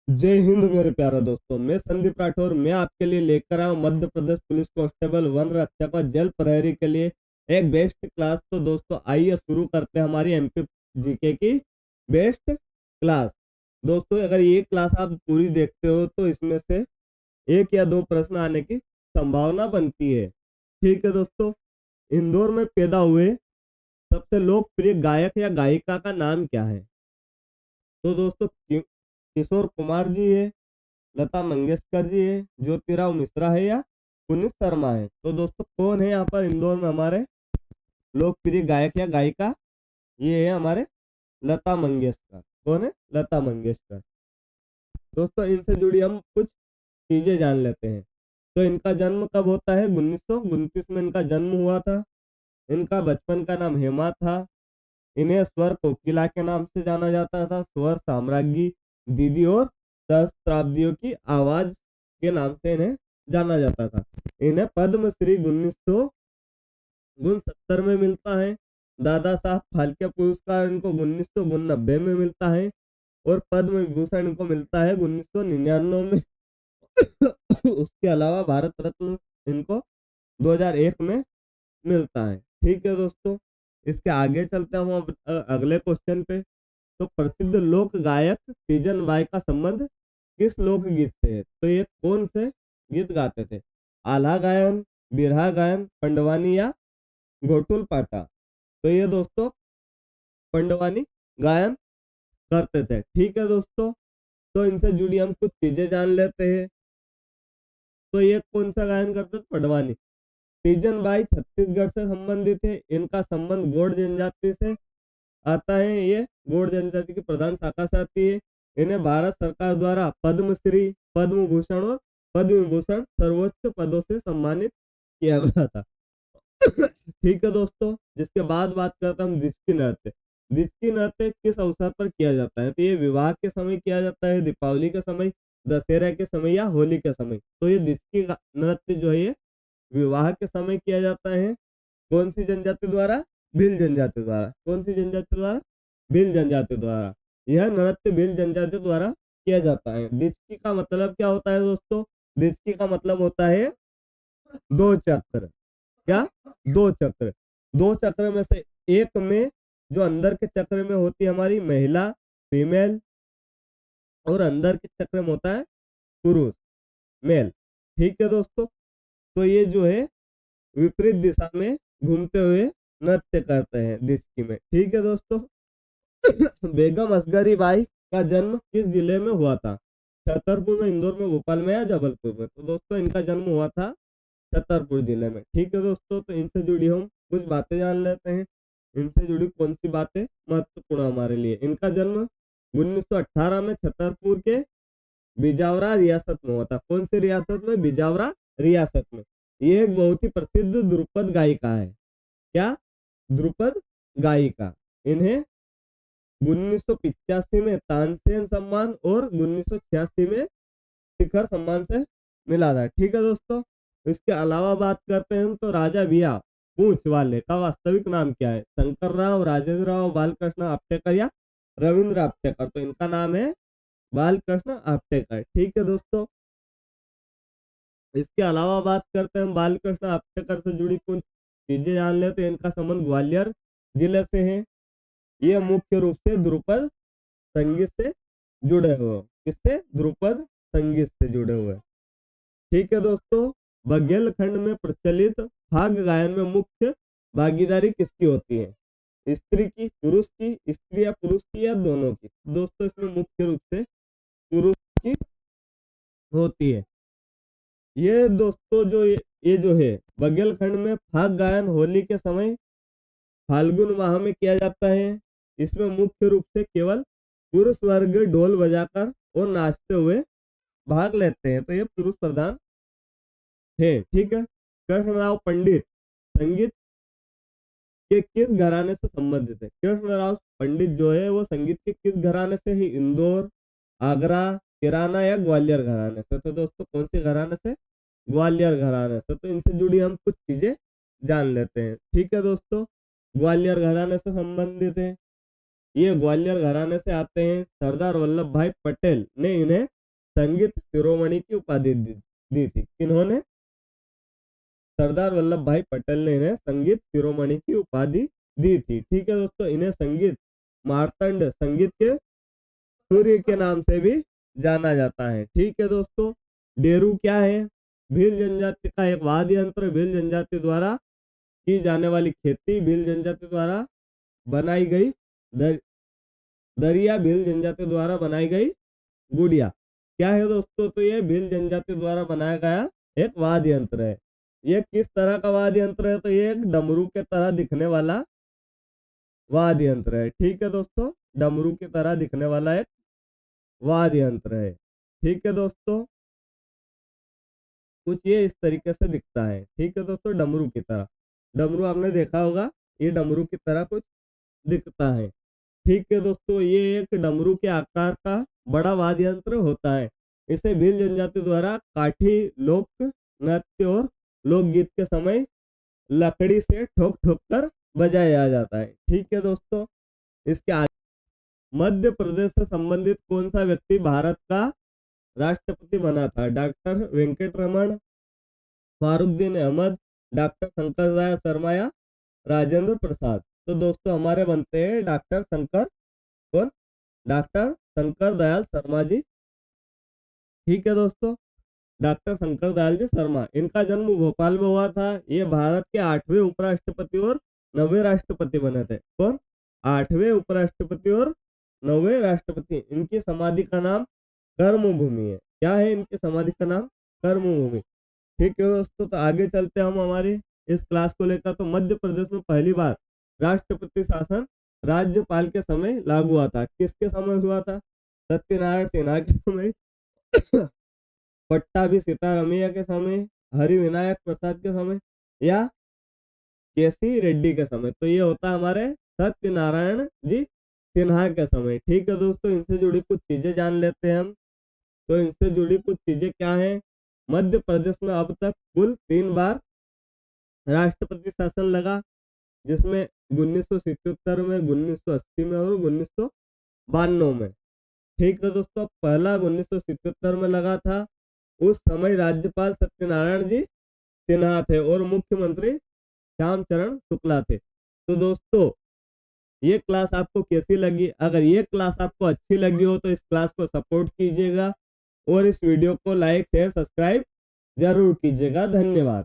जय हिंद मेरे प्यारे दोस्तों। मैं संदीप राठौर। मैं आपके लिए लेकर आया हूं Madhya Pradesh police constable one रक्षक और जल प्रहरी के लिए एक बेस्ट क्लास। तो दोस्तों आइए शुरू करते हैं हमारी एमपी जीके की बेस्ट क्लास। दोस्तों अगर ये क्लास आप पूरी देखते हो तो इसमें से एक या दो प्रश्न आने की संभावना बनती है। ठीक है दोस्तों, इंदौर में पैदा हुए सबसे लोकप्रिय गायक या गायिका का नाम क्या है? तो दोस्तों किशोर कुमार जी है, लता मंगेशकर जी है, ज्योतिराव मिश्रा है या पुनीत शर्मा है? तो दोस्तों कौन है यहाँ पर इंदौर में हमारे लोकप्रिय गायक या गायिका? ये है हमारे लता मंगेशकर। कौन है? लता मंगेशकर। दोस्तों इनसे जुड़ी हम कुछ चीजें जान लेते हैं। तो इनका जन्म कब होता है? 1929 में इनका जन्म हुआ था। इनका बचपन का नाम हेमा था। इन्हें स्वर कोकिला के नाम से जाना जाता था। स्वर साम्राज्ञी, दीदी और सहस्त्राब्दियों की आवाज के नाम से इन्हें जाना जाता था। इन्हें पद्मश्री 1969 में मिलता है। दादा साहब फाल्के पुरस्कार इनको 1992 में मिलता है और पद्म विभूषण इनको मिलता है 1999 में। उसके अलावा भारत रत्न इनको 2001 में मिलता है। ठीक है दोस्तों, इसके आगे चलते हैं हम अगले क्वेश्चन पे। तो प्रसिद्ध लोक गायक तीजन बाई का संबंध किस लोकगीत से है? तो ये कौन से गीत गाते थे? आल्हा गायन, बिरहा गायन, पंडवानी या घोटुल पाटा? तो ये दोस्तों पंडवानी गायन करते थे। ठीक है दोस्तों, तो इनसे जुड़ी हम कुछ चीजें जान लेते हैं। तो ये कौन सा गायन करते थे? पंडवानी। तीजन बाई छत्तीसगढ़ से संबंधित है। इनका संबंध गौड़ जनजाति से आता है। ये गौड़ जनजाति की प्रधान शाखा से आती है। इन्हें भारत सरकार द्वारा पद्मश्री, पद्म भूषण और पद्म विभूषण सर्वोच्च पदों से सम्मानित किया गया था। ठीक है दोस्तों, जिसके बाद बात करते हैं हम डिस्की नृत्य। डिस्की नृत्य किस अवसर पर किया जाता है? तो ये विवाह के समय किया जाता है, दीपावली के समय, दशहरा के समय या होली के समय। तो ये डिस्की नृत्य जो है ये विवाह के समय किया जाता है। कौन सी जनजाति द्वारा? भील जनजाति द्वारा। कौन सी जनजाति द्वारा? भील जनजाति द्वारा। यह नृत्य भील जनजाति द्वारा किया जाता है। डिस्की का मतलब क्या होता है दोस्तों? डिस्की का मतलब होता है दो चक्र। क्या? दो चक्र। दो चक्र में से एक में जो अंदर के चक्र में होती है हमारी महिला, फीमेल, और अंदर के चक्र में होता है पुरुष, मेल। ठीक है दोस्तों, तो ये जो है विपरीत दिशा में घूमते हुए नृत्य करते हैं डिस्की में। ठीक है दोस्तों। बेगम असगरी बाई का जन्म किस जिले में हुआ था? छतरपुर में, इंदौर में, भोपाल में या जबलपुर में? तो दोस्तों इनका जन्म हुआ था छतरपुर जिले में। ठीक है दोस्तों, तो इनसे जुड़ी हम कुछ बातें जान लेते हैं। इनसे जुड़ी कौन सी बातें महत्वपूर्ण हमारे लिए? इनका जन्म 1918 में छतरपुर के बिजावरा रियासत में हुआ था। कौन सी रियासत में? बिजावरा रियासत में। ये एक बहुत ही प्रसिद्ध ध्रुपद गायिका है। क्या? ध्रुपद गायिका। इन्हें 1985 में तानसेन सम्मान और 1986 में शिखर सम्मान से मिला था। ठीक है दोस्तों, इसके अलावा बात करते हैं हम तो राजा भिया पूंछ वाले का वास्तविक नाम क्या है? शंकर राव, राजेंद्र राव, बालकृष्ण आप्टेकर या रविंद्र आप्टेकर? तो इनका नाम है बालकृष्ण आप्टेकर। ठीक है दोस्तों, इसके अलावा बात करते हैं हम बालकृष्ण आप्टेकर से जुड़ी कुछ चीजें जान ले। तो इनका संबंध ग्वालियर जिले से है। ये मुख्य रूप से ध्रुपद संगीत से जुड़े हुए। किससे? ध्रुपद संगीत से जुड़े हुए। ठीक है दोस्तों, बघेलखंड में प्रचलित फाग गायन में मुख्य भागीदारी किसकी होती है? स्त्री की, पुरुष की? स्त्री या पुरुष की या दोनों की? दोस्तों इसमें मुख्य रूप से पुरुष की होती है। ये दोस्तों जो ये जो है बघेलखंड में फाग गायन होली के समय फाल्गुन माह में किया जाता है। इसमें मुख्य रूप से केवल पुरुष वर्ग ढोल बजाकर और नाचते हुए भाग लेते हैं। तो ये पुरुष प्रधान है। ठीक है। कृष्णराव पंडित संगीत के किस घराने से संबंधित है? कृष्णराव पंडित जो है वो संगीत के किस घराने से ही? इंदौर, आगरा, किराना या ग्वालियर घराने से? तो दोस्तों कौन से घराने से? ग्वालियर घराने से। तो इनसे जुड़ी हम कुछ चीजें जान लेते हैं। ठीक है दोस्तों, ग्वालियर घराने से संबंधित है। ये ग्वालियर घराने से आते हैं। सरदार वल्लभ भाई पटेल ने इन्हें संगीत शिरोमणि की उपाधि दी थी। किन्होंने? सरदार वल्लभ भाई पटेल ने इन्हें संगीत शिरोमणि की उपाधि दी थी। ठीक है दोस्तों, इन्हें संगीत मार्तंड, संगीत के सूर्य के नाम से भी जाना जाता है। ठीक है दोस्तों, डेरू क्या है? भील जनजाति का एक वाद्य यंत्र। भील जनजाति द्वारा की जाने वाली खेती, भील जनजाति द्वारा बनाई गई दरिया, भील जनजाति द्वारा बनाई गई गुड़िया। क्या है दोस्तों? तो ये भील जनजाति द्वारा बनाया गया एक वाद्य यंत्र है। ये किस तरह का वाद्य यंत्र है? तो ये एक डमरू के तरह दिखने वाला वाद्य यंत्र है। ठीक है दोस्तों, डमरू की तरह दिखने वाला एक वाद्य यंत्र है। ठीक है दोस्तों, कुछ ये इस तरीके से दिखता है। ठीक है दोस्तों, डमरू की तरह। डमरू आपने देखा होगा, ये डमरू की तरह कुछ दिखता है। ठीक है दोस्तों, ये एक डमरू के आकार का बड़ा वाद्य यंत्र होता है। इसे भील जनजाति द्वारा काठी लोक नृत्य और लोकगीत के समय लकड़ी से ठोक ठोक कर बजाया जाता है। ठीक है दोस्तों, इसके आगे मध्य प्रदेश से संबंधित कौन सा व्यक्ति भारत का राष्ट्रपति बना था? डॉक्टर वेंकट रमन, फारुद्दीन अहमद, डॉक्टर शंकर दयाल शर्मा या राजेंद्र प्रसाद। तो दोस्तों हमारे बनते हैं डॉक्टर शंकर, कौन? डॉक्टर शंकर दयाल शर्मा जी। ठीक है दोस्तों, डॉक्टर शंकर दयाल जी शर्मा। इनका जन्म भोपाल में हुआ था। ये भारत के 8वें उपराष्ट्रपति और 9वें राष्ट्रपति बने थे। कौन? 8वें उपराष्ट्रपति और 9वें राष्ट्रपति। इनकी समाधि का नाम कर्मभूमि है। क्या है इनकी समाधि का नाम? कर्मभूमि। ठीक है दोस्तों, तो आगे चलते हम हमारे इस क्लास को लेकर। तो मध्य प्रदेश में पहली बार राष्ट्रपति शासन राज्यपाल के समय लागू हुआ था। किसके समय हुआ था? सत्यनारायण सिन्हा के समय, पट्टाभी सीतारमैया के समय, हरिविनायक प्रसाद के समय या केसी रेड्डी के समय। तो ये होता है हमारे सत्यनारायण जी सिन्हा के समय। ठीक है दोस्तों, इनसे जुड़ी कुछ चीजें जान लेते हैं हम। तो इनसे जुड़ी कुछ चीजें क्या है? मध्य प्रदेश में अब तक कुल 3 बार राष्ट्रपति शासन लगा, जिसमें 1977 में, 1980 में और 1992 में। ठीक है दोस्तों, पहला 1977 में लगा था। उस समय राज्यपाल सत्यनारायण जी सिन्हा थे और मुख्यमंत्री श्यामचरण शुक्ला थे। तो दोस्तों ये क्लास आपको कैसी लगी? अगर ये क्लास आपको अच्छी लगी हो तो इस क्लास को सपोर्ट कीजिएगा और इस वीडियो को लाइक शेयर सब्सक्राइब जरूर कीजिएगा। धन्यवाद।